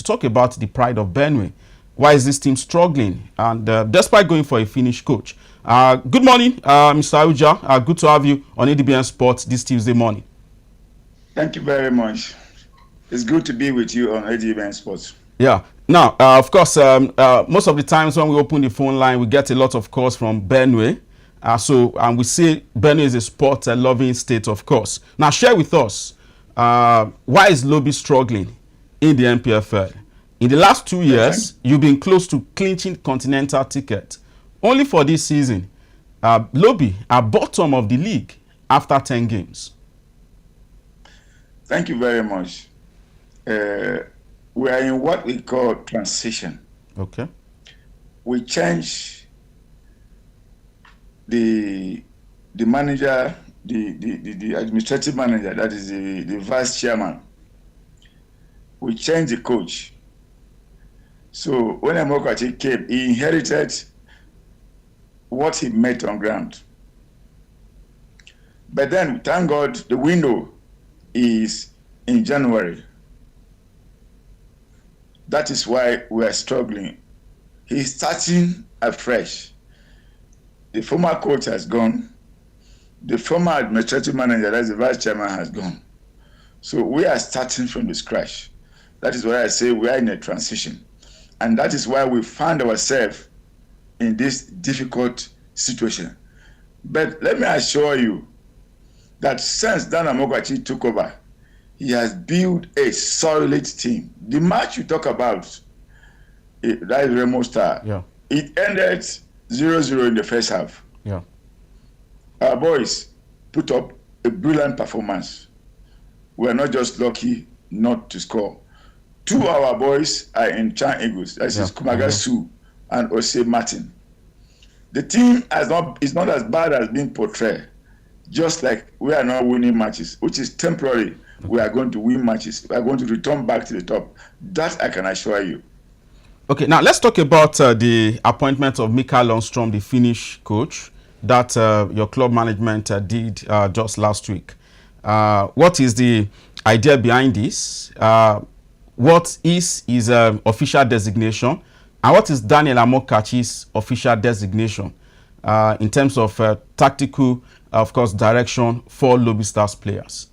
talk about the pride of Benue. Why is this team struggling? And despite going for a Finnish coach. Good morning, Mr. Uja. Good to have you on ADBN Sport this Tuesday morning. Thank you very much. It's good to be with you on ADBN Sport. Yeah. Now, of course, most of the times when we open the phone line, we get a lot of calls from Benue. And we say Benue is a sport-loving state, of course. Now, share with us, why is Lobi struggling in the NPFL? In the last 2 years, you've been close to clinching continental ticket. Only for this season, Lobi are bottom of the league after 10 games. Thank you very much. We are in what we call transition. Okay. We change the manager, the administrative manager, that is the vice chairman. We change the coach. So when Amokachi came, he inherited what he met on ground. But then, thank God, the window is in January. That is why we are struggling. He's starting afresh. The former coach has gone. The former administrative manager, that's the vice chairman, has gone. So we are starting from the scratch. That is why I say we are in a transition. And that is why we find ourselves in this difficult situation. But let me assure you that since Dan Amokachi took over, he has built a solid team. The match you talk about, that is Remo Stars. Yeah. It ended 0-0 in the first half. Yeah. Our boys put up a brilliant performance. We are not just lucky not to score. Two of our boys are in Chan Eagles. That is Kumaga Su and Ose Martin. The team is not as bad as being portrayed. Just like we are not winning matches, which is temporary. We are going to win matches. We are going to return back to the top. That I can assure you. Okay, now let's talk about the appointment of Mikael Lundstrom, the Finnish coach, that your club management did just last week. What is the idea behind this? What is his official designation? And what is Daniel Amokachi's official designation in terms of tactical, of course, direction for Lobi Stars players?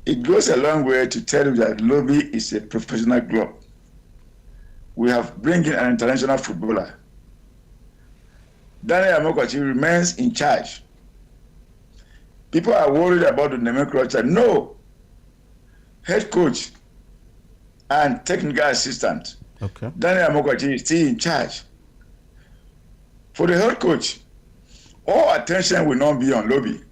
It goes a long way to tell you that Lobi is a professional club. We have brought in an international footballer. Daniel Amokachi remains in charge. People are worried about the nomenclature. No. Head coach and technical assistant. Okay. Daniel Amokachi is still in charge. For the head coach, all attention will not be on Lobi,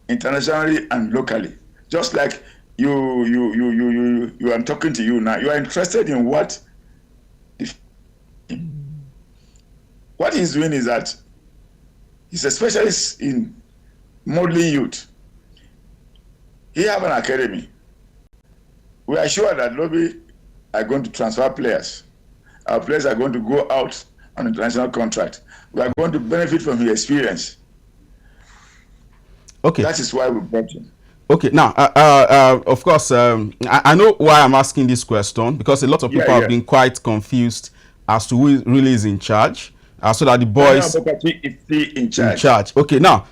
internationally and locally. Just like I'm talking to you now. You are interested in what he's doing is that he's a specialist in modeling youth. He have an academy. We are sure that Lobi are going to transfer players. Our players are going to go out on international contract. We are going to benefit from his experience. Okay. That is why we brought him. Okay, now, of course, I know why I'm asking this question, because a lot of people have been quite confused as to who really is in charge, so that the boys is still in charge. Okay, now,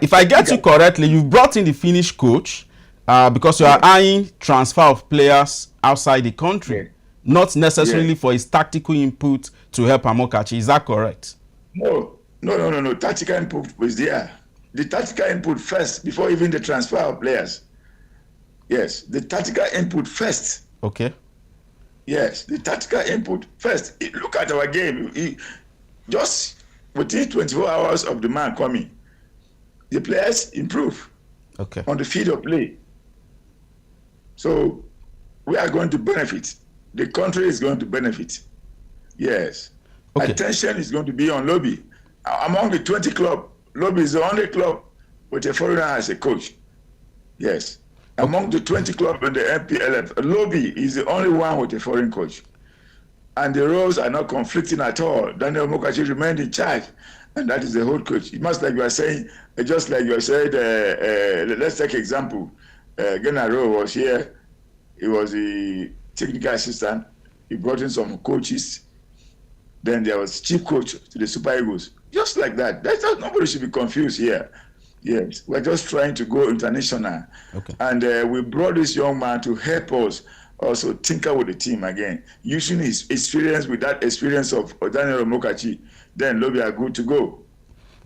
if I get you correctly, you've brought in the Finnish coach because you are eyeing transfer of players outside the country, not necessarily for his tactical input to help Amokachi. Is that correct? No. Tactical input was there. The tactical input first, before even the transfer of players. Yes, the tactical input first. Okay. Yes, the tactical input first. Look at our game. Just within 24 hours of the man coming, the players improve. Okay. On the field of play. So we are going to benefit. The country is going to benefit. Yes. Okay. Attention is going to be on Lobi. Among the 20 clubs, Lobi is the only club with a foreigner as a coach. Yes. Among the 20 clubs in the NPFL, Lobi is the only one with a foreign coach. And the roles are not conflicting at all. Daniel Amokachi remained in charge, and that is the whole coach. It must, like you are saying, just like you said, let's take example. Genaro was here. He was the technical assistant. He brought in some coaches. Then there was chief coach to the Super Eagles. Just like that. Nobody should be confused here. Yes, we're just trying to go international. Okay. And we brought this young man to help us also tinker with the team again. Using his experience with that experience of Daniel Omokachi, then Lobi are good to go.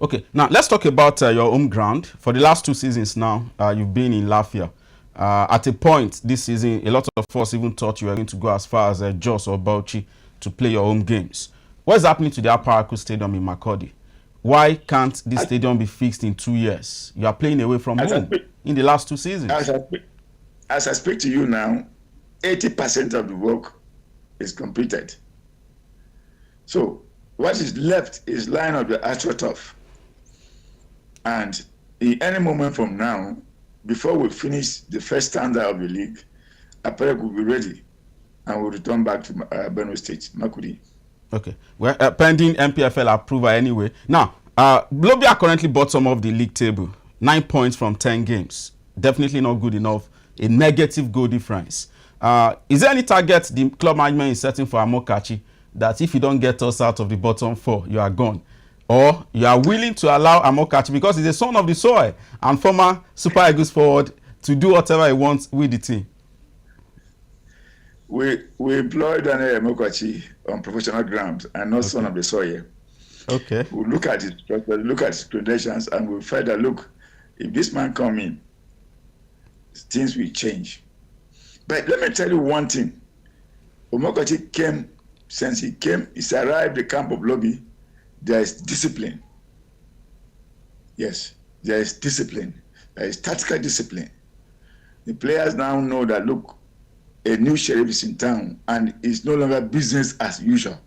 Okay, now let's talk about your home ground. For the last 2 seasons now, you've been in Lafia. At a point this season, a lot of us even thought you were going to go as far as Jos or Bauchi to play your home games. What's happening to the Abia Stadium in Makurdi? Why can't this stadium be fixed in 2 years? You are playing away from home in the last 2 seasons. As I speak to you now, 80% of the work is completed. So what is left is line of the AstroTurf. And in any moment from now, before we finish the first standard of the league, Apelek will be ready and we'll return back to Benue State, Makurdi. Okay. Well, pending NPFL approval anyway. Now, Lobi are currently bottom of the league table. 9 points from 10 games. Definitely not good enough. A negative goal difference. Is there any target the club management is setting for Amokachi that if you don't get us out of the bottom 4, you are gone? Or you are willing to allow Amokachi, because he's a son of the soil and former Super Eagles forward, to do whatever he wants with the team? We employed Daniel Amokachi on professional grounds and not son of the soil. Okay. We look at his credentials, and we find that, look, if this man come in, things will change. But let me tell you one thing. Amokachi he's arrived the camp of Lobi, there is discipline. Yes, there is discipline. There is tactical discipline. The players now know that, look, a new sheriff is in town and it's no longer business as usual.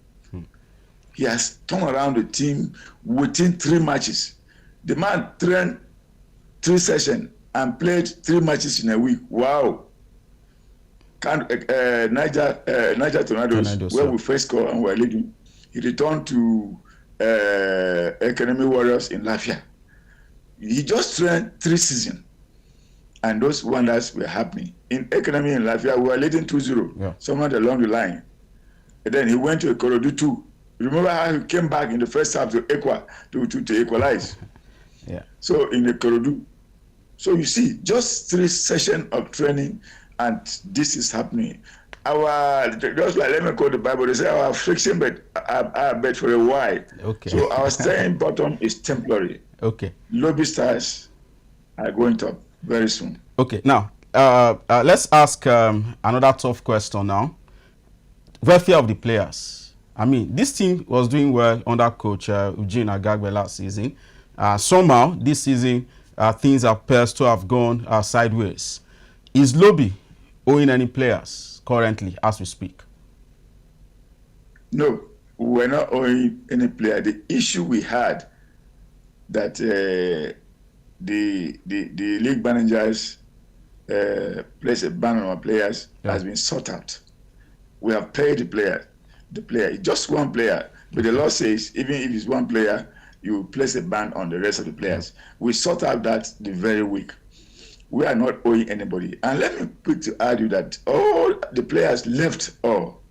He has turned around the team within 3 matches. The man trained 3 sessions and played 3 matches in a week. Wow. Niger Tornadoes, where we first scored and were leading, he returned to Academy Warriors in Lafia. He just trained 3 seasons, and those wonders were happening. In Academy in Lafia, we were leading 2-0, somewhere along the line. And then he went to Ikorodu 2. Remember how he came back in the first half to equalize? Yeah. So in Ikorodu. So you see, just 3 sessions of training, and this is happening. Just like, let me quote the Bible, they say our affliction but for a while. Okay. So our staying bottom is temporary. Okay. Lobi Stars are going top very soon. Okay. Now, let's ask another tough question now. Welfare of the players. I mean, this team was doing well under coach Uja Emmanuel last season. Somehow, this season, things appears to have gone sideways. Is Lobi owing any players currently as we speak? No, we're not owing any player. The issue we had that the league managers place a ban on our players has been sorted out. We have paid the player. It's just one player, but the law says even if it's one player, you place a ban on the rest of the players. We sort out that the very week. We are not owing anybody. And let me quick to argue that all the players left, all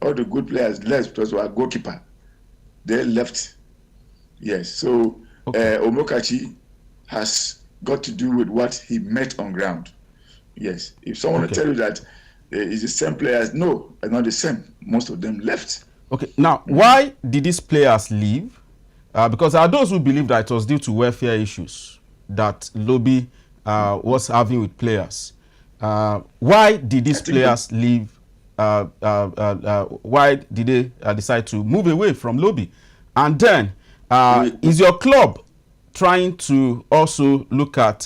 the good players left because we are goalkeeper. They left. Yes. So Omokachi has got to do with what he met on ground. Yes. If someone will tell you that it's the same players, no, it's not the same. Most of them left. Okay. Now, why did these players leave? Because there are those who believe that it was due to welfare issues that Lobi was having with players. Why did these players leave? Why did they decide to move away from Lobi? And then, is your club trying to also look at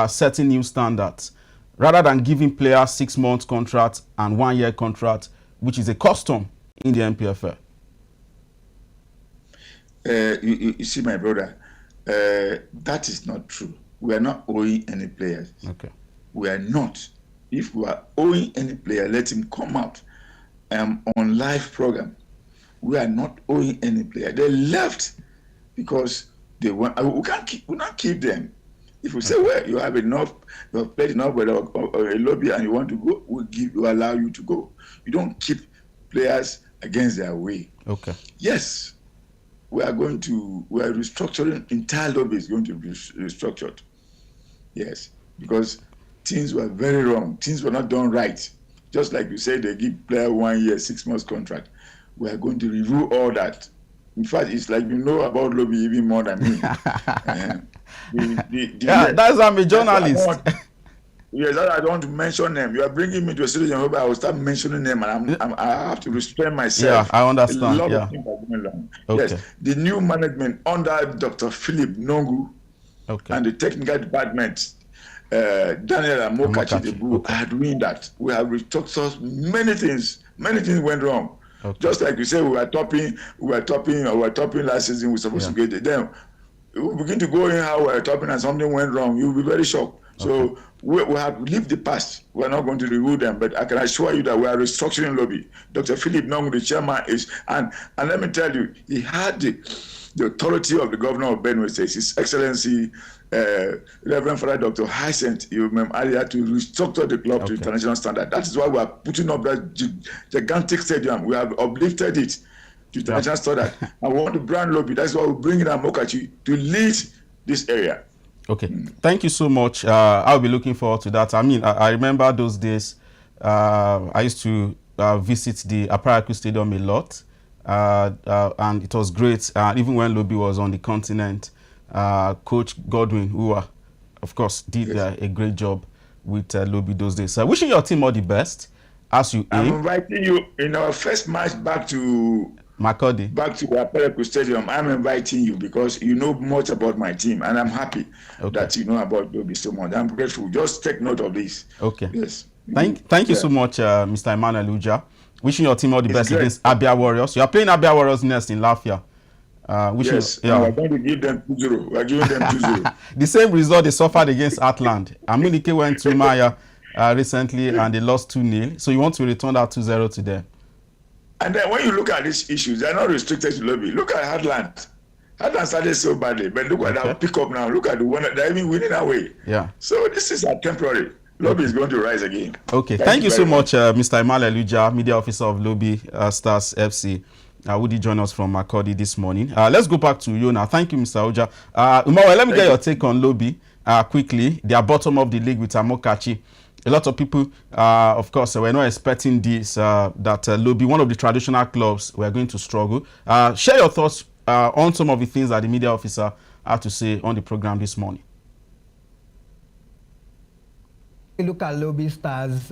setting new standards rather than giving players 6-month contract and 1-year contract, which is a custom in the NPFL? You see, my brother, that is not true. We are not owing any players. Okay. We are not. If we are owing any player, let him come out on live program. We are not owing any player. They left because they want. We not keep them. If you say, well, you have enough, you have played enough with a Lobi and you want to go, we'll allow you to go. You don't keep players against their will. Okay. Yes, we are restructuring. Entire Lobi is going to be restructured. Yes, because things were very wrong. Things were not done right. Just like you said, they give player 1 year, 6 months contract. We are going to review all that. In fact, it's like you know about Lobi even more than me. That's I'm a journalist. Yes, I don't want to mention them. You are bringing me to a situation where I will start mentioning them, and I have to restrain myself. Yeah, I understand. A lot of things are going on. Okay. Yes, the new management under Dr. Philip Nongu and the technical department, Daniel and Mokachi are doing that. We have restructured many things. Many things went wrong. Okay. Just like you said, we were topping last season. We're supposed to get it. Then we begin to go in how we were topping and something went wrong. You'll be very shocked. So we have lived the past. We're not going to review them, but I can assure you that we are restructuring Lobi. Dr. Philip Nong, the chairman, is, and let me tell you, he had the authority of the governor of Benue State, His Excellency, Reverend Father Dr. Hyacinth, you remember earlier, to restructure the club to international standard. That is why we are putting up that gigantic stadium. We have uplifted it to international standard. And we want to brand Lobi. That's why we're bringing Mokachi to lead this area. Okay, thank you so much. I'll be looking forward to that. I mean, I remember those days. I used to visit the Aparaku Stadium a lot, and it was great. Even when Lobi was on the continent, Coach Godwin, who, of course, did a great job with Lobi those days. So wishing your team all the best as you aim. I'm inviting you in our first match back to Makodi. Back to Aparaku Stadium. I'm inviting you because you know much about my team, and I'm happy that you know about Lobi so much. I'm grateful. Just take note of this. Okay. Yes. Thank you so much, Mr. Emmanuel Uja. Wishing your team all the best against Abia Warriors. You are playing Abia Warriors next in Lafia. Yes, we're going to give them 2-0. We're giving them 2-0. The same result they suffered against Atland. Amunike went to Maya recently and they lost 2-0. So you want to return that 2-0 to them. And then when you look at these issues, they're not restricted to Lobi. Look at Heartland. Heartland started so badly, but look at that pick up now. Look at the one they're even winning away. Yeah. So this is a temporary. Lobi is going to rise again. Okay. Thank you so much, Mr. Emmanuel Uja, Media Officer of Lobi Stars FC. Would you join us from Makodi this morning? Let's go back to you now. Thank you, Mr. Uja. Umawe, let me get your take on Lobi quickly. They are bottom of the league with Amokachi. A lot of people, of course, were not expecting this, that Lobi, one of the traditional clubs, were going to struggle. Share your thoughts on some of the things that the media officer had to say on the program this morning. Look at Lobi Stars.